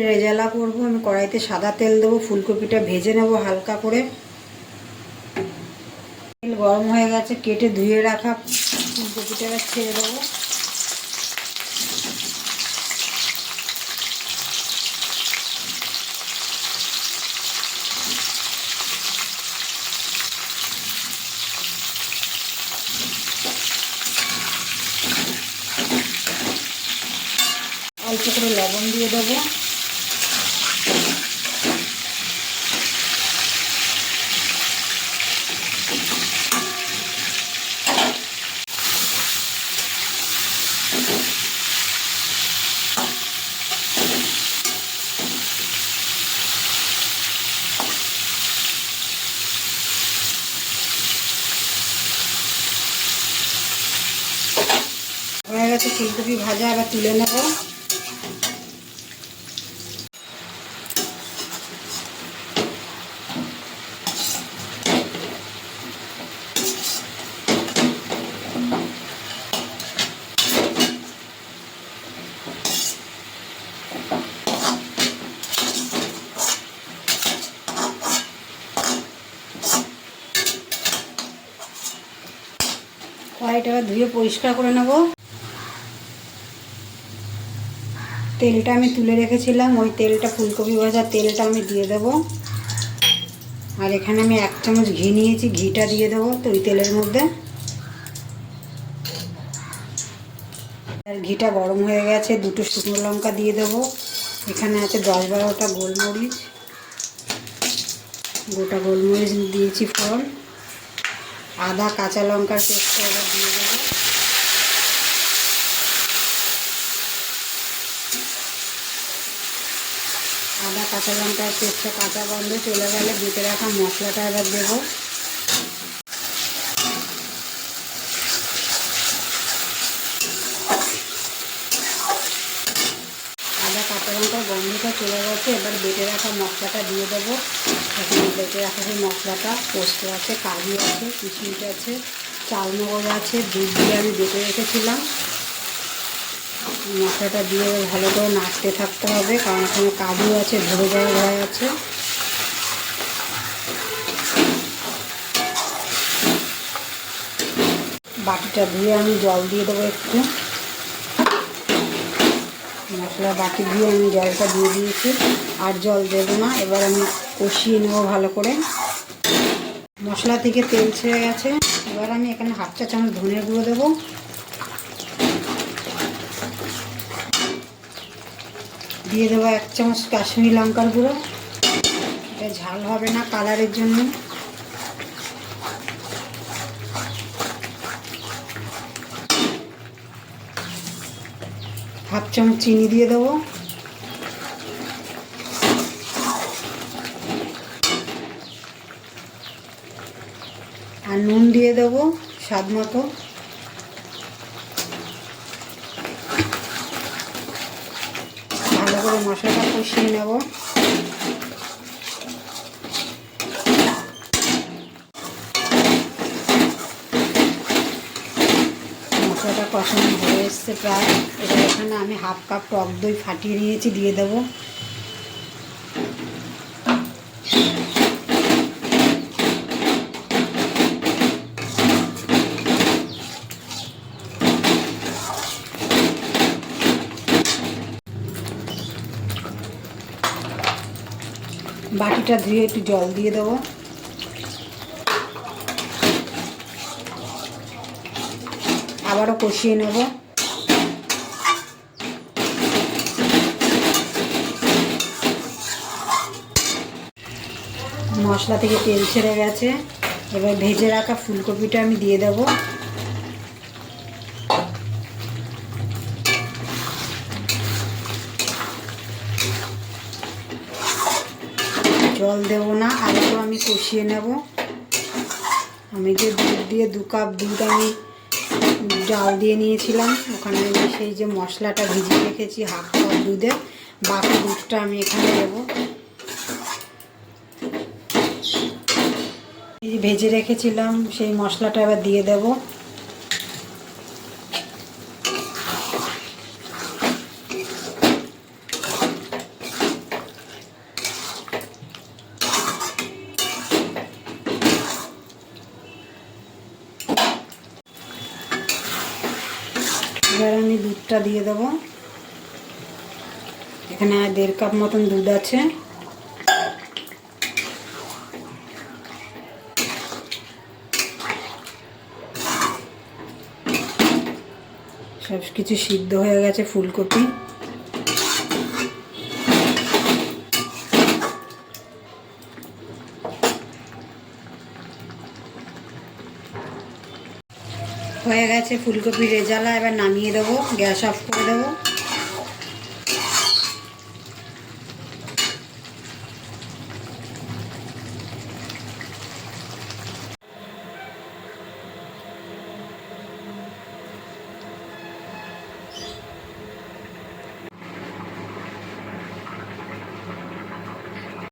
রেজালা করবো। আমি কড়াইতে সাদা তেল দেবো, ফুলকপিটা ভেজে নেব হালকা করে। তেল গরম হয়ে গেছে, কেটে ধুয়ে রাখা ফুলকপিটা ছেড়ে দেবো। অল্প করে লবণ দিয়ে দেবো। হয়ে গেছে ফুলকপি ভাজা, আবার তুলে নেব। কড়াইটা ধুয়ে পরিষ্কার করে নেব। তেলটা আমি তুলে রেখেছিলাম, ওই তেলটা, ফুলকপি ভাজার তেলটা আমি দিয়ে দেবো। আর এখানে আমি 1 চামচ ঘি নিয়েছি, ঘিটা দিয়ে দেবো তো ওই তেলের মধ্যে। আর ঘিটা গরম হয়ে গেছে, 2টো শুকনো লঙ্কা দিয়ে দেবো। এখানে আছে 10-12টা গোলমরিচ, গোটা গোলমরিচ দিয়েছি ফোড়ন। আদা কাঁচা লঙ্কার পেস্টটা এবার দিয়ে দেবো। আদা কাঁচা লঙ্কার পেস্টটা কাঁচা গন্ধ চলে গেলে বেটে রাখা মশলাটা এবার দেবো। আদা কাঁচা লঙ্কার গন্ধটা চলে গেছে, এবার বেটে রাখা মশলাটা দিয়ে দেবো। এখানে বেটে রাখা সেই মশলাটা, পোস্ত আছে, কাজু আছে, কিশমিশ আছে, চালমগজ আছে, দুধ দিয়ে আমি বেটে রেখেছিলাম। মশলাটা দিয়ে ভালো করে নাড়তে থাকতে হবে, কারণ এখানে কাজু আছে, ধরে যাওয়ার ভয় আছে। বাটিটা ধুয়ে আমি জল দিয়ে দেবো একটু। মশলা বাটি দিয়ে আমি জলটা দিয়ে দিয়েছি, আর জল দেবো না। এবার আমি কষিয়ে নেবো ভালো করে। মশলা থেকে তেল ছেড়ে গেছে, এবার আমি এখানে 1/2 চা চামচ ধনে গুঁড়ো দেবো। দিয়ে দেবো 1 চামচ কাশ্মীরি লঙ্কার গুঁড়ো। এটা ঝাল হবে না, কালারের জন্য। হাফ চামচ চিনি দিয়ে দেবো। আর নুন দিয়ে দেবো স্বাদ মতো। ভালো করে মশলাটা কষিয়ে নেব। মশলাটা কষানো হয়ে এসছে প্রায়। এবার এখানে আমি 1/2 কাপ টক দই ফাটিয়ে নিয়েছি, দিয়ে দেবো। বাটিটা ধুয়ে একটু জল দিয়ে দেবো। আবারও কষিয়ে নেব। মশলা থেকে তেল ছেড়ে গেছে, এবার ভেজে রাখা ফুলকপিটা আমি দিয়ে দেব। জল দেব না, আরেকটু আমি কষিয়ে নেব। আমি যে দুধ দিয়ে 2 কাপ দুধ আমি জাল দিয়ে নিয়েছিলাম, ওখানে আমি সেই যে মশলাটা ভিজিয়ে রেখেছি 1/2 কাপ দুধে, বাকি দুধটা আমি এখানে দেবো। এই যে ভেজে রেখেছিলাম সেই মশলাটা এবার দিয়ে দেব। দুধটা দিয়ে দেবো। এখানে 1.5 কাপ মতন দুধ আছে। সব কিছু সিদ্ধ হয়ে গেছে, ফুলকপি। হয়ে গেছে ফুলকপি রেজালা, এবার নামিয়ে দেবো, গ্যাস অফ করে দেবো।